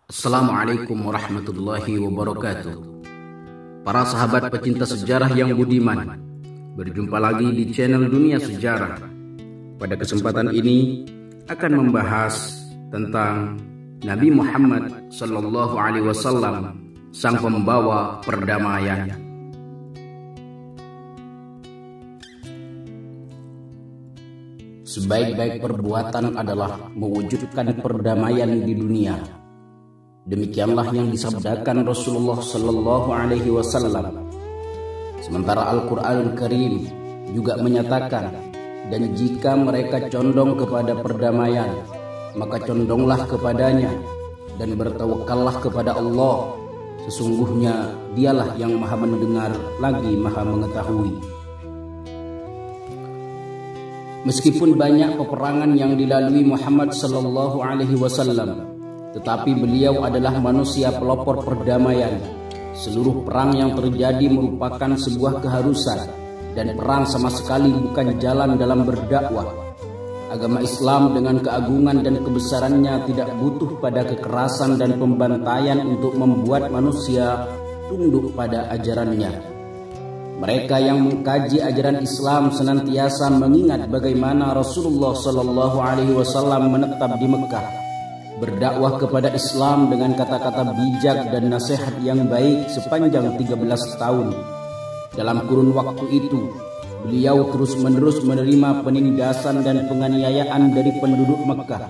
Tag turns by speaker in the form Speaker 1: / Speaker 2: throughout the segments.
Speaker 1: Assalamualaikum warahmatullahi wabarakatuh. Para sahabat pecinta sejarah yang budiman, berjumpa lagi di channel Dunia Sejarah. Pada kesempatan ini akan membahas tentang Nabi Muhammad sallallahu alaihi wasallam, sang pembawa perdamaian. Sebaik-baik perbuatan adalah mewujudkan perdamaian di dunia. Demikianlah yang disabdakan Rasulullah sallallahu alaihi wasallam. Sementara Al-Qur'anul Karim juga menyatakan, dan jika mereka condong kepada perdamaian, maka condonglah kepadanya dan bertawakallah kepada Allah. Sesungguhnya Dialah yang Maha mendengar lagi Maha mengetahui. Meskipun banyak peperangan yang dilalui Muhammad sallallahu alaihi wasallam, tetapi beliau adalah manusia pelopor perdamaian. Seluruh perang yang terjadi merupakan sebuah keharusan, dan perang sama sekali bukan jalan dalam berdakwah. Agama Islam dengan keagungan dan kebesarannya tidak butuh pada kekerasan dan pembantaian untuk membuat manusia tunduk pada ajarannya. Mereka yang mengkaji ajaran Islam senantiasa mengingat bagaimana Rasulullah sallallahu alaihi wasallam menetap di Mekah, berdakwah kepada Islam dengan kata-kata bijak dan nasihat yang baik sepanjang 13 tahun. Dalam kurun waktu itu, beliau terus-menerus menerima penindasan dan penganiayaan dari penduduk Mekah.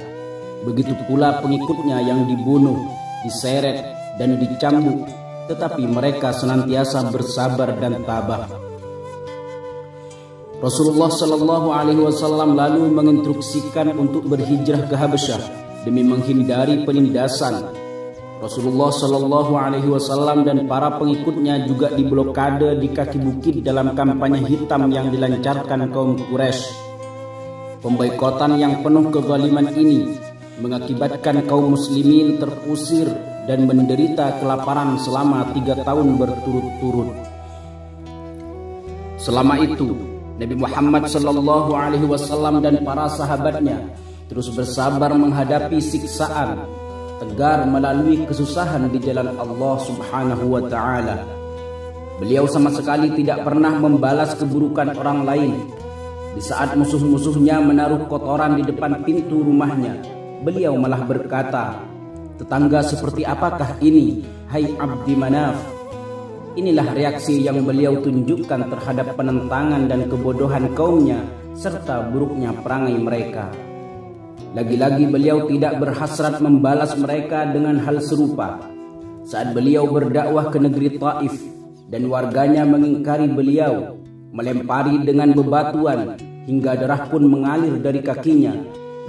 Speaker 1: Begitu pula pengikutnya yang dibunuh, diseret, dan dicambuk, tetapi mereka senantiasa bersabar dan tabah. Rasulullah sallallahu alaihi wasallam lalu menginstruksikan untuk berhijrah ke Habasyah demi menghindari penindasan. Rasulullah sallallahu alaihi wasallam dan para pengikutnya juga diblokade di kaki bukit dalam kampanye hitam yang dilancarkan kaum Quraisy. Pemboikotan yang penuh kezaliman ini mengakibatkan kaum muslimin terusir dan menderita kelaparan selama 3 tahun berturut-turut. Selama itu, Nabi Muhammad sallallahu alaihi wasallam dan para sahabatnya terus bersabar menghadapi siksaan, tegar melalui kesusahan di jalan Allah Subhanahu wa taala. Beliau sama sekali tidak pernah membalas keburukan orang lain. Di saat musuh-musuhnya menaruh kotoran di depan pintu rumahnya, beliau malah berkata, "Tetangga seperti apakah ini, hai Abdi Manaf?" Inilah reaksi yang beliau tunjukkan terhadap penentangan dan kebodohan kaumnya serta buruknya perangai mereka. Lagi-lagi beliau tidak berhasrat membalas mereka dengan hal serupa. Saat beliau berdakwah ke negeri Taif dan warganya mengingkari beliau, melempari dengan bebatuan hingga darah pun mengalir dari kakinya,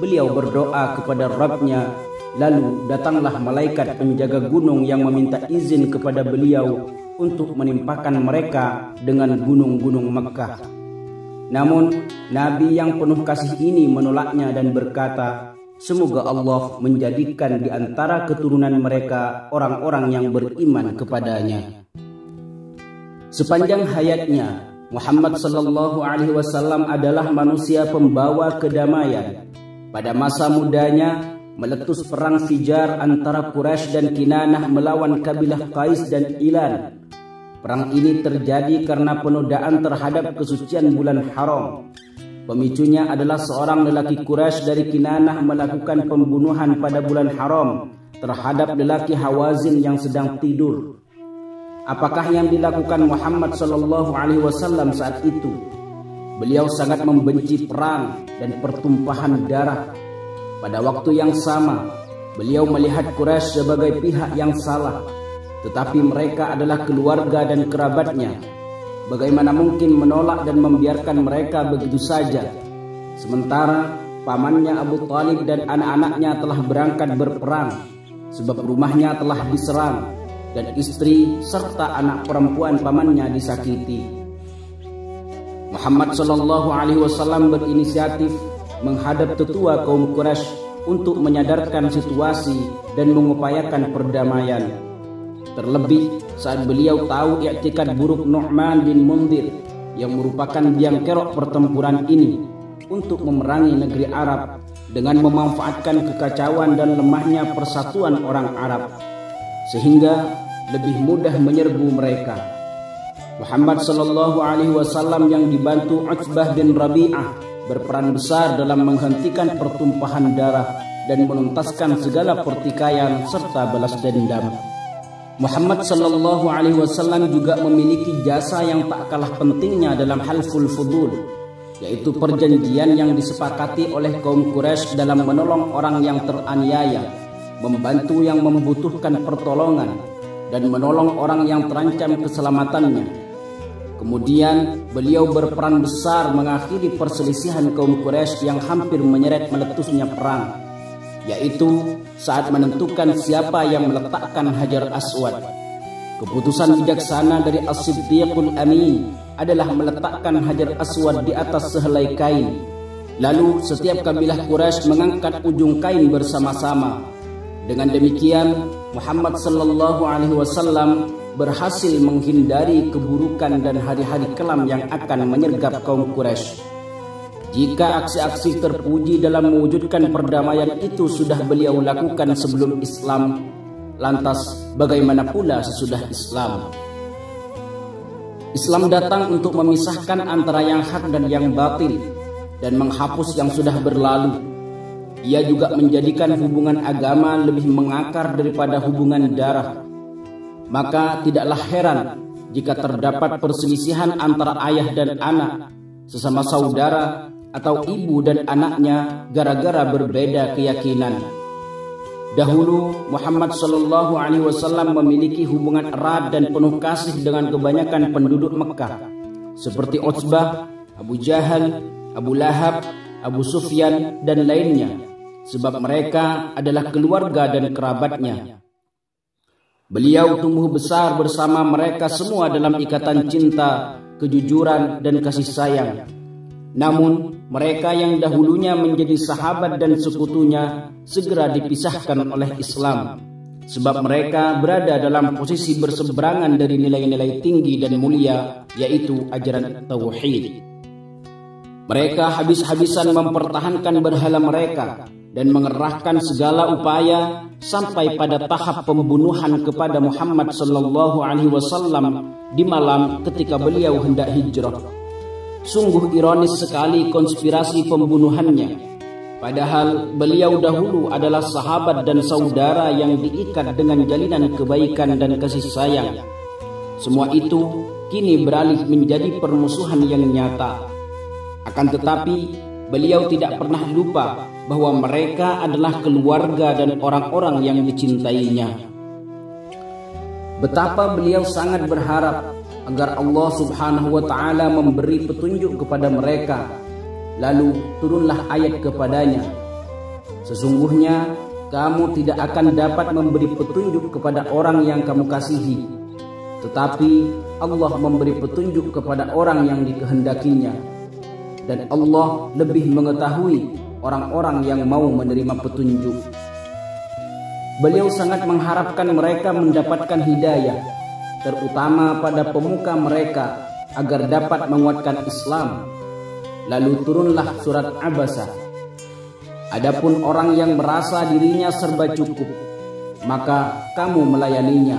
Speaker 1: beliau berdoa kepada Rabb-Nya. Lalu datanglah malaikat penjaga gunung yang meminta izin kepada beliau untuk menimpakan mereka dengan gunung-gunung Mekkah. Namun Nabi yang penuh kasih ini menolaknya dan berkata, "Semoga Allah menjadikan di antara keturunan mereka orang-orang yang beriman kepadanya." Sepanjang hayatnya, Muhammad sallallahu alaihi wasallam adalah manusia pembawa kedamaian. Pada masa mudanya, meletus perang Fijar antara Quraisy dan Kinanah melawan kabilah Qais dan Ilan. Perang ini terjadi karena penodaan terhadap kesucian bulan haram. Pemicunya adalah seorang lelaki Quraisy dari Kinanah melakukan pembunuhan pada bulan haram terhadap lelaki Hawazin yang sedang tidur. Apakah yang dilakukan Muhammad sallallahu alaihi wasallam saat itu? Beliau sangat membenci perang dan pertumpahan darah. Pada waktu yang sama, beliau melihat Quraisy sebagai pihak yang salah, tetapi mereka adalah keluarga dan kerabatnya. Bagaimana mungkin menolak dan membiarkan mereka begitu saja? Sementara pamannya Abu Thalib dan anak-anaknya telah berangkat berperang, sebab rumahnya telah diserang dan istri serta anak perempuan pamannya disakiti. Muhammad sallallahu alaihi wasallam berinisiatif menghadap tetua kaum Quraisy untuk menyadarkan situasi dan mengupayakan perdamaian. Terlebih saat beliau tahu i'tikad buruk Nu'man bin Mundhir yang merupakan biang kerok pertempuran ini untuk memerangi negeri Arab dengan memanfaatkan kekacauan dan lemahnya persatuan orang Arab, sehingga lebih mudah menyerbu mereka. Muhammad sallallahu alaihi wasallam yang dibantu Utsbah bin Rabi'ah berperan besar dalam menghentikan pertumpahan darah dan menuntaskan segala pertikaian serta balas dendam. Muhammad sallallahu alaihi wasallam juga memiliki jasa yang tak kalah pentingnya dalam halful fudul, yaitu perjanjian yang disepakati oleh kaum Quraisy dalam menolong orang yang teraniaya, membantu yang membutuhkan pertolongan, dan menolong orang yang terancam keselamatannya. Kemudian beliau berperan besar mengakhiri perselisihan kaum Quraisy yang hampir menyeret meletusnya perang, yaitu saat menentukan siapa yang meletakkan Hajar Aswad. Keputusan bijaksana dari As-Siddiqul Amin adalah meletakkan Hajar Aswad di atas sehelai kain. Lalu setiap kabilah Quraisy mengangkat ujung kain bersama-sama. Dengan demikian, Muhammad sallallahu alaihi wasallam berhasil menghindari keburukan dan hari-hari kelam yang akan menyergap kaum Quraisy. Jika aksi-aksi terpuji dalam mewujudkan perdamaian itu sudah beliau lakukan sebelum Islam, lantas bagaimana pula sesudah Islam? Islam datang untuk memisahkan antara yang hak dan yang batil dan menghapus yang sudah berlalu. Ia juga menjadikan hubungan agama lebih mengakar daripada hubungan darah. Maka tidaklah heran jika terdapat perselisihan antara ayah dan anak, sesama saudara, atau ibu dan anaknya gara-gara berbeda keyakinan. Dahulu Muhammad sallallahu alaihi wasallam memiliki hubungan erat dan penuh kasih dengan kebanyakan penduduk Mekah, seperti Utsbah, Abu Jahal, Abu Lahab, Abu Sufyan dan lainnya, sebab mereka adalah keluarga dan kerabatnya. Beliau tumbuh besar bersama mereka semua dalam ikatan cinta, kejujuran dan kasih sayang. Namun mereka yang dahulunya menjadi sahabat dan sekutunya segera dipisahkan oleh Islam, sebab mereka berada dalam posisi berseberangan dari nilai-nilai tinggi dan mulia, yaitu ajaran tauhid. Mereka habis-habisan mempertahankan berhala mereka dan mengerahkan segala upaya sampai pada tahap pembunuhan kepada Muhammad sallallahu alaihi wasallam di malam ketika beliau hendak hijrah. Sungguh ironis sekali konspirasi pembunuhannya, padahal beliau dahulu adalah sahabat dan saudara yang diikat dengan jalinan kebaikan dan kasih sayang. Semua itu kini beralih menjadi permusuhan yang nyata. Akan tetapi beliau tidak pernah lupa bahwa mereka adalah keluarga dan orang-orang yang dicintainya. Betapa beliau sangat berharap agar Allah subhanahu wa ta'ala memberi petunjuk kepada mereka. Lalu turunlah ayat kepadanya, sesungguhnya kamu tidak akan dapat memberi petunjuk kepada orang yang kamu kasihi, tetapi Allah memberi petunjuk kepada orang yang dikehendakinya, dan Allah lebih mengetahui orang-orang yang mau menerima petunjuk. Beliau sangat mengharapkan mereka mendapatkan hidayah, terutama pada pemuka mereka, agar dapat menguatkan Islam. Lalu turunlah surat Abasa. Adapun orang yang merasa dirinya serba cukup, maka kamu melayaninya,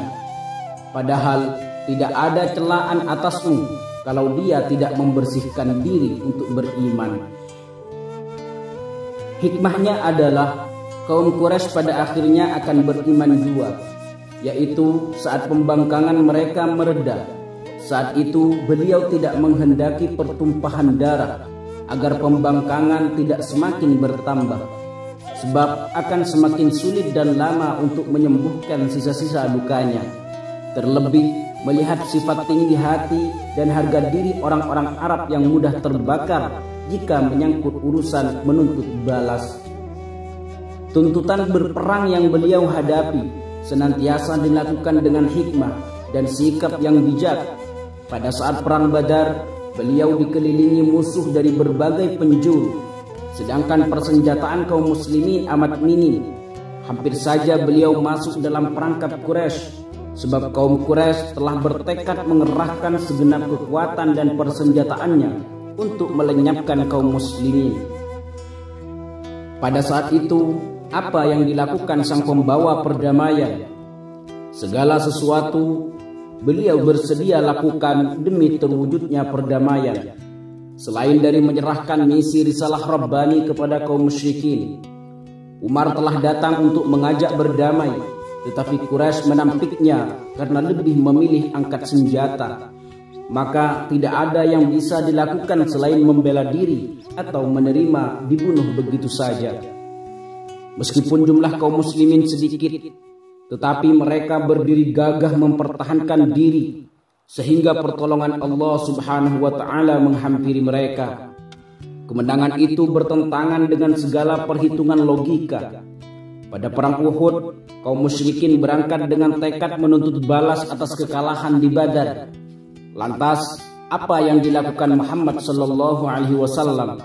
Speaker 1: padahal tidak ada celaan atasmu kalau dia tidak membersihkan diri untuk beriman. Hikmahnya adalah kaum Quraisy pada akhirnya akan beriman juga, yaitu saat pembangkangan mereka mereda. Saat itu beliau tidak menghendaki pertumpahan darah agar pembangkangan tidak semakin bertambah, sebab akan semakin sulit dan lama untuk menyembuhkan sisa-sisa lukanya. Terlebih melihat sifat tinggi hati dan harga diri orang-orang Arab yang mudah terbakar jika menyangkut urusan menuntut balas. Tuntutan berperang yang beliau hadapi senantiasa dilakukan dengan hikmah dan sikap yang bijak. Pada saat perang Badar, beliau dikelilingi musuh dari berbagai penjuru, sedangkan persenjataan kaum muslimin amat minim. Hampir saja beliau masuk dalam perangkap Quraisy, sebab kaum Quraisy telah bertekad mengerahkan segenap kekuatan dan persenjataannya untuk melenyapkan kaum muslimin. Pada saat itu, apa yang dilakukan sang pembawa perdamaian? Segala sesuatu beliau bersedia lakukan demi terwujudnya perdamaian. Selain dari menyerahkan misi risalah Rabbani kepada kaum musyrikin, Umar telah datang untuk mengajak berdamai, tetapi Quraisy menampiknya karena lebih memilih angkat senjata. Maka tidak ada yang bisa dilakukan selain membela diri atau menerima dibunuh begitu saja. Meskipun jumlah kaum muslimin sedikit, tetapi mereka berdiri gagah mempertahankan diri, sehingga pertolongan Allah Subhanahu wa Ta'ala menghampiri mereka. Kemenangan itu bertentangan dengan segala perhitungan logika. Pada perang Uhud, kaum musyrikin berangkat dengan tekad menuntut balas atas kekalahan di Badar. Lantas, apa yang dilakukan Muhammad sallallahu alaihi wasallam?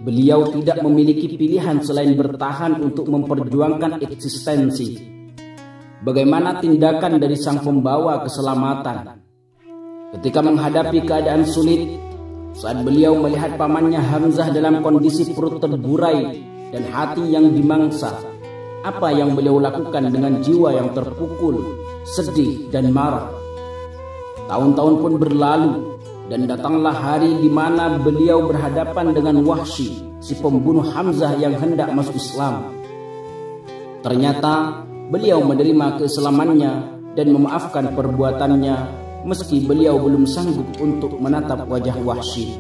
Speaker 1: Beliau tidak memiliki pilihan selain bertahan untuk memperjuangkan eksistensi. Bagaimana tindakan dari sang pembawa keselamatan? Ketika menghadapi keadaan sulit, saat beliau melihat pamannya Hamzah dalam kondisi perut terburai dan hati yang dimangsa, apa yang beliau lakukan dengan jiwa yang terpukul, sedih dan marah? Tahun-tahun pun berlalu dan datanglah hari di mana beliau berhadapan dengan Wahsy, si pembunuh Hamzah yang hendak masuk Islam. Ternyata beliau menerima keislamannya dan memaafkan perbuatannya, meski beliau belum sanggup untuk menatap wajah Wahsy.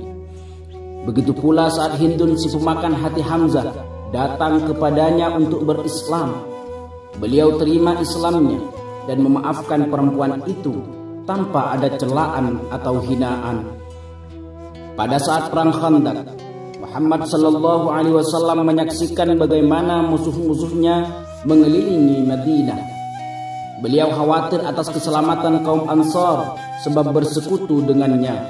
Speaker 1: Begitu pula saat Hindun, si pemakan hati Hamzah, datang kepadanya untuk berislam. Beliau terima Islamnya dan memaafkan perempuan itu tanpa ada celaan atau hinaan. Pada saat perang Khandaq, Muhammad sallallahu alaihi wasallam menyaksikan bagaimana musuh-musuhnya mengelilingi Madinah. Beliau khawatir atas keselamatan kaum Ansar sebab bersekutu dengannya.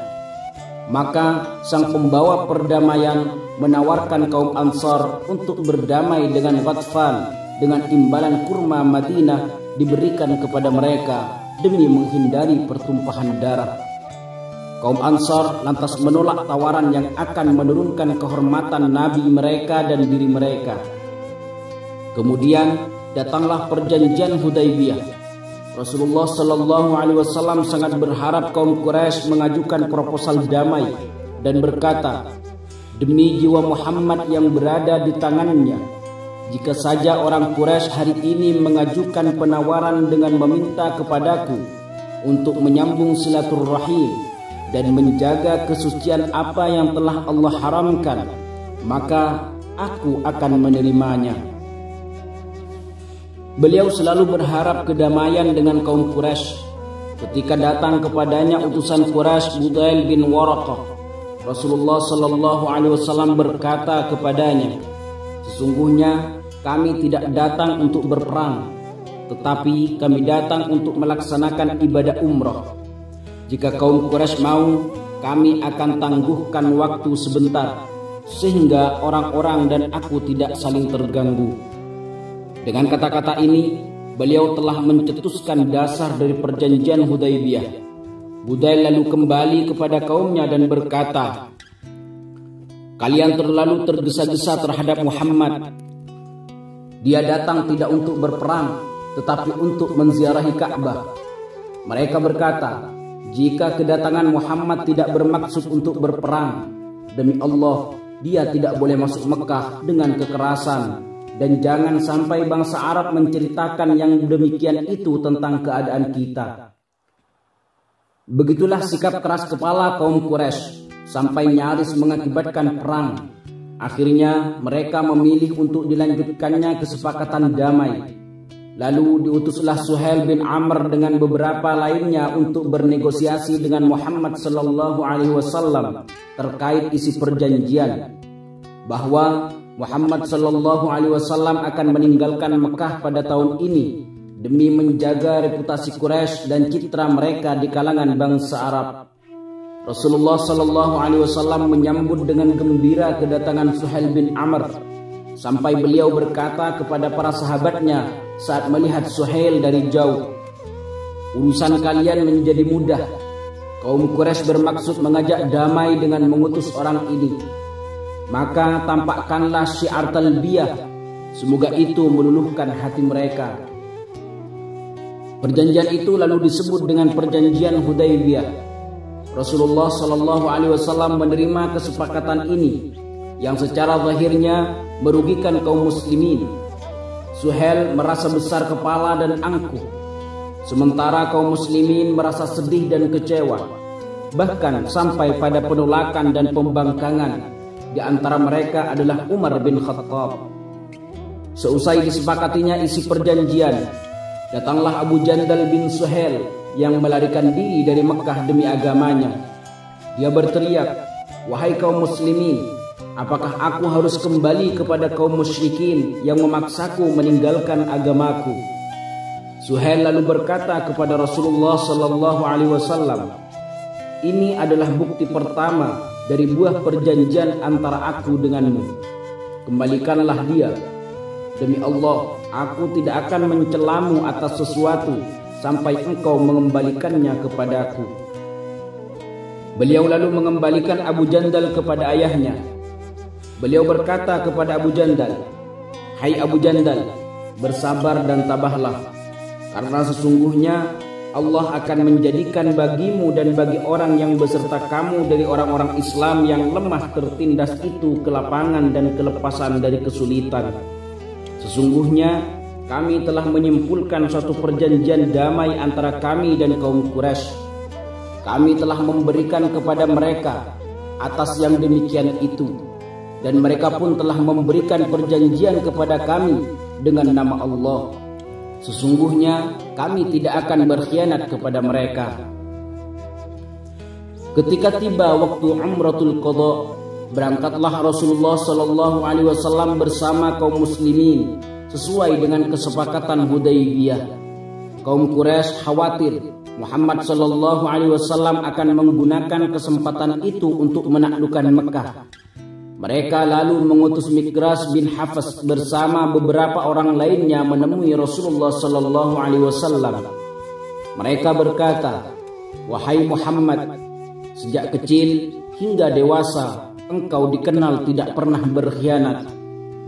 Speaker 1: Maka sang pembawa perdamaian menawarkan kaum Ansar untuk berdamai dengan Ghatfan dengan imbalan kurma Madinah diberikan kepada mereka demi menghindari pertumpahan darah. Kaum Ansar lantas menolak tawaran yang akan menurunkan kehormatan Nabi mereka dan diri mereka. Kemudian datanglah perjanjian Hudaybiyah. Rasulullah sallallahu alaihi wasallam sangat berharap kaum Quraisy mengajukan proposal damai dan berkata, "Demi jiwa Muhammad yang berada di tangannya, jika saja orang Quraisy hari ini mengajukan penawaran dengan meminta kepadaku untuk menyambung silaturrahim dan menjaga kesucian apa yang telah Allah haramkan, maka aku akan menerimanya." Beliau selalu berharap kedamaian dengan kaum Quraisy. Ketika datang kepadanya utusan Quraisy Budail bin Waraqah, Rasulullah sallallahu alaihi wasallam berkata kepadanya, "Sesungguhnya kami tidak datang untuk berperang, tetapi kami datang untuk melaksanakan ibadah umrah. Jika kaum Quraisy mau, kami akan tangguhkan waktu sebentar, sehingga orang-orang dan aku tidak saling terganggu." Dengan kata-kata ini, beliau telah mencetuskan dasar dari perjanjian Hudaybiyah. Budail lalu kembali kepada kaumnya dan berkata, "Kalian terlalu tergesa-gesa terhadap Muhammad. Dia datang tidak untuk berperang, tetapi untuk menziarahi Ka'bah." Mereka berkata, "Jika kedatangan Muhammad tidak bermaksud untuk berperang, demi Allah, dia tidak boleh masuk Mekah dengan kekerasan. Dan jangan sampai bangsa Arab menceritakan yang demikian itu tentang keadaan kita." Begitulah sikap keras kepala kaum Quraisy sampai nyaris mengakibatkan perang. Akhirnya mereka memilih untuk dilanjutkannya kesepakatan damai. Lalu diutuslah Suhail bin Amr dengan beberapa lainnya untuk bernegosiasi dengan Muhammad sallallahu alaihi wasallam terkait isi perjanjian, bahwa Muhammad sallallahu alaihi wasallam akan meninggalkan Mekah pada tahun ini demi menjaga reputasi Quraisy dan citra mereka di kalangan bangsa Arab. Rasulullah sallallahu alaihi wasallam menyambut dengan gembira kedatangan Suhail bin Amr sampai beliau berkata kepada para sahabatnya saat melihat Suhail dari jauh, "Urusan kalian menjadi mudah. Kaum Quraisy bermaksud mengajak damai dengan mengutus orang ini. maka tampakkanlah syiar talbiyah, semoga itu meluluhkan hati mereka. Perjanjian itu lalu disebut dengan perjanjian Hudaybiyah. Rasulullah SAW menerima kesepakatan ini yang secara zahirnya merugikan kaum muslimin. Suhail merasa besar kepala dan angkuh, sementara kaum muslimin merasa sedih dan kecewa, bahkan sampai pada penolakan dan pembangkangan. Di antara mereka adalah Umar bin Khattab. Seusai disepakatinya isi perjanjian, datanglah Abu Jandal bin Suhail yang melarikan diri dari Mekah demi agamanya. Dia berteriak, "Wahai kaum muslimin, apakah aku harus kembali kepada kaum musyrikin yang memaksaku meninggalkan agamaku?" Suhail lalu berkata kepada Rasulullah SAW, "Ini adalah bukti pertama dari buah perjanjian antara aku denganmu. Kembalikanlah dia. Demi Allah, aku tidak akan mencelamu atas sesuatu sampai engkau mengembalikannya kepadaku." Beliau lalu mengembalikan Abu Jandal kepada ayahnya. Beliau berkata kepada Abu Jandal, "Hai Abu Jandal, bersabar dan tabahlah, karena sesungguhnya Allah akan menjadikan bagimu dan bagi orang yang beserta kamu dari orang-orang Islam yang lemah tertindas itu kelapangan dan kelepasan dari kesulitan. Sesungguhnya kami telah menyimpulkan suatu perjanjian damai antara kami dan kaum Quraisy. Kami telah memberikan kepada mereka atas yang demikian itu, dan mereka pun telah memberikan perjanjian kepada kami dengan nama Allah. Sesungguhnya kami tidak akan berkhianat kepada mereka." Ketika tiba waktu Umratul Qadha, berangkatlah Rasulullah SAW bersama kaum muslimin sesuai dengan kesepakatan Hudaybiyah. Kaum Quraisy khawatir Muhammad SAW akan menggunakan kesempatan itu untuk menaklukkan Mekah. Mereka lalu mengutus Mikras bin Hafs bersama beberapa orang lainnya menemui Rasulullah SAW. Mereka berkata, "Wahai Muhammad, sejak kecil hingga dewasa engkau dikenal tidak pernah berkhianat.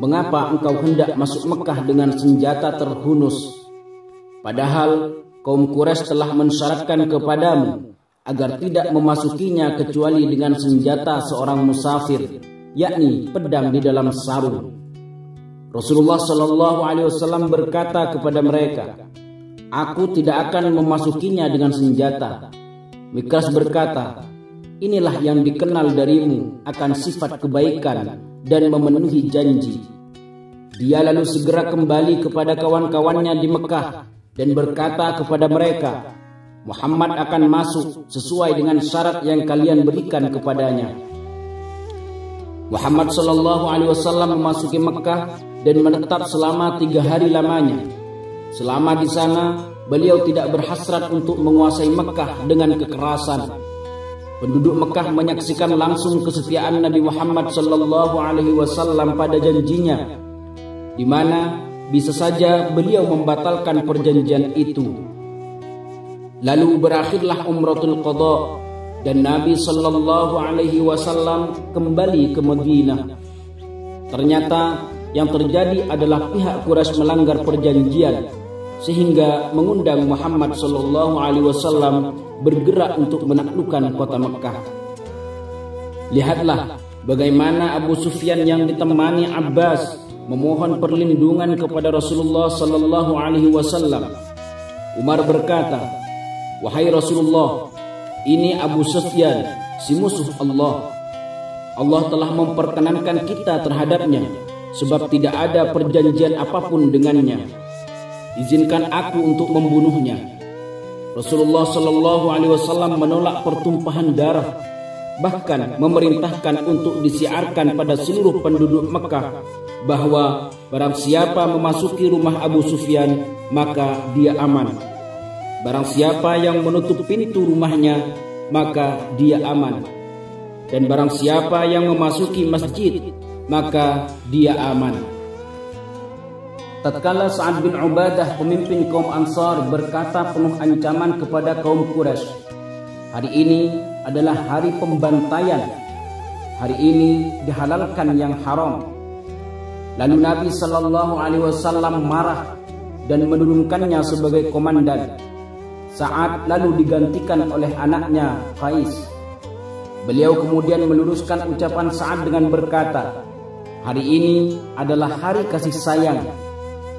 Speaker 1: Mengapa engkau hendak masuk Mekah dengan senjata terhunus? Padahal kaum Quraisy telah mensyaratkan kepadamu agar tidak memasukinya kecuali dengan senjata seorang musafir, yakni pedang di dalam sarung." Rasulullah SAW berkata kepada mereka, "Aku tidak akan memasukinya dengan senjata." Mikras berkata, "Inilah yang dikenal darimu akan sifat kebaikan dan memenuhi janji." Dia lalu segera kembali kepada kawan-kawannya di Mekah dan berkata kepada mereka, "Muhammad akan masuk sesuai dengan syarat yang kalian berikan kepadanya." Muhammad SAW memasuki Mekah dan menetap selama 3 hari lamanya. Selama di sana, beliau tidak berhasrat untuk menguasai Mekah dengan kekerasan. Penduduk Mekah menyaksikan langsung kesetiaan Nabi Muhammad SAW pada janjinya, di mana bisa saja beliau membatalkan perjanjian itu. Lalu berakhirlah Umratul Qadha dan Nabi SAW kembali ke Madinah. Ternyata yang terjadi adalah pihak Quraisy melanggar perjanjian, sehingga mengundang Muhammad SAW bergerak untuk menaklukkan kota Mekah. Lihatlah bagaimana Abu Sufyan yang ditemani Abbas memohon perlindungan kepada Rasulullah SAW. Umar berkata, "Wahai Rasulullah, ini Abu Sufyan, si musuh Allah. Allah telah memperkenankan kita terhadapnya, sebab tidak ada perjanjian apapun dengannya. Izinkan aku untuk membunuhnya." Rasulullah SAW menolak pertumpahan darah, bahkan memerintahkan untuk disiarkan pada seluruh penduduk Mekah bahwa barang siapa memasuki rumah Abu Sufyan maka dia aman. Barang siapa yang menutup pintu rumahnya maka dia aman. Dan barang siapa yang memasuki masjid maka dia aman. Tatkala Sa'ad bin Ubadah, pemimpin kaum Ansar, berkata penuh ancaman kepada kaum Quraisy, "Hari ini adalah hari pembantaian, hari ini dihalalkan yang haram. Lalu Nabi SAW marah dan menurunkannya sebagai komandan. Sa'ad lalu digantikan oleh anaknya Qais. Beliau kemudian meluruskan ucapan Sa'ad dengan berkata, hari ini adalah hari kasih sayang,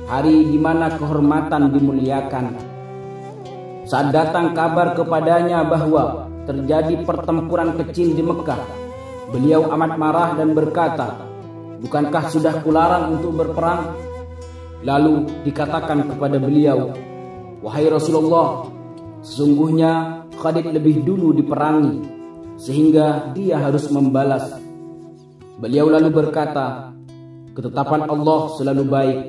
Speaker 1: hari di mana kehormatan dimuliakan. Saat datang kabar kepadanya bahwa terjadi pertempuran kecil di Mekah, beliau amat marah dan berkata, bukankah sudah kularang untuk berperang? Lalu dikatakan kepada beliau, wahai Rasulullah, sesungguhnya Khalid lebih dulu diperangi, sehingga dia harus membalas. Beliau lalu berkata, ketetapan Allah selalu baik.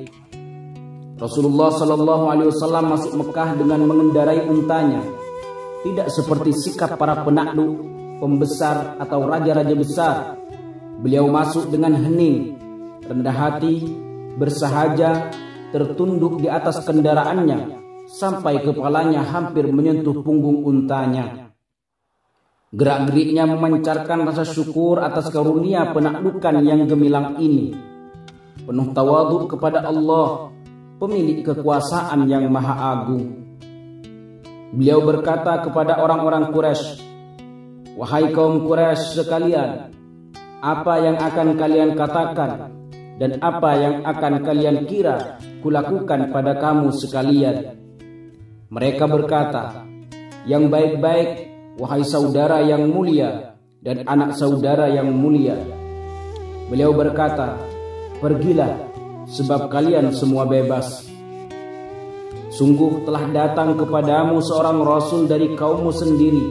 Speaker 1: Rasulullah SAW masuk Mekah dengan mengendarai untanya, tidak seperti sikap para penakluk, pembesar atau raja-raja besar. Beliau masuk dengan hening, rendah hati, bersahaja, tertunduk di atas kendaraannya sampai kepalanya hampir menyentuh punggung untanya. Gerak-geriknya memancarkan rasa syukur atas karunia penaklukan yang gemilang ini. Penuh tawadhu kepada Allah, pemilik kekuasaan yang maha agung. Beliau berkata kepada orang-orang Quraisy, wahai kaum Quraisy sekalian, apa yang akan kalian katakan dan apa yang akan kalian kira kulakukan pada kamu sekalian? Mereka berkata, yang baik-baik, wahai saudara yang mulia dan anak saudara yang mulia. Beliau berkata, pergilah, sebab kalian semua bebas. Sungguh telah datang kepadamu seorang rasul dari kaummu sendiri.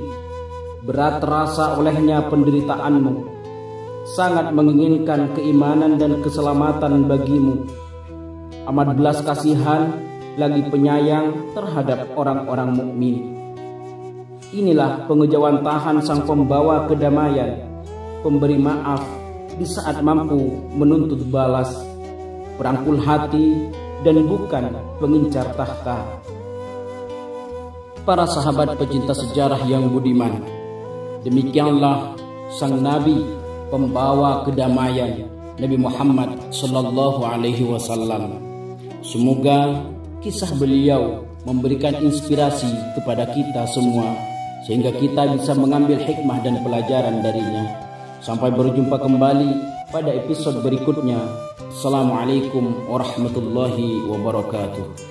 Speaker 1: Berat terasa olehnya penderitaanmu, sangat menginginkan keimanan dan keselamatan bagimu. Amat belas kasihan lagi penyayang terhadap orang-orang mukmin. Inilah pengejawantahan sang pembawa kedamaian, pemberi maaf di saat mampu menuntut balas, perangkul hati dan bukan pengincar tahta. Para sahabat pecinta sejarah yang budiman, demikianlah sang Nabi, pembawa kedamaian, Nabi Muhammad SAW. Semoga kisah beliau memberikan inspirasi kepada kita semua, sehingga kita bisa mengambil hikmah dan pelajaran darinya. Sampai berjumpa kembali pada episode berikutnya. Assalamualaikum warahmatullahi wabarakatuh.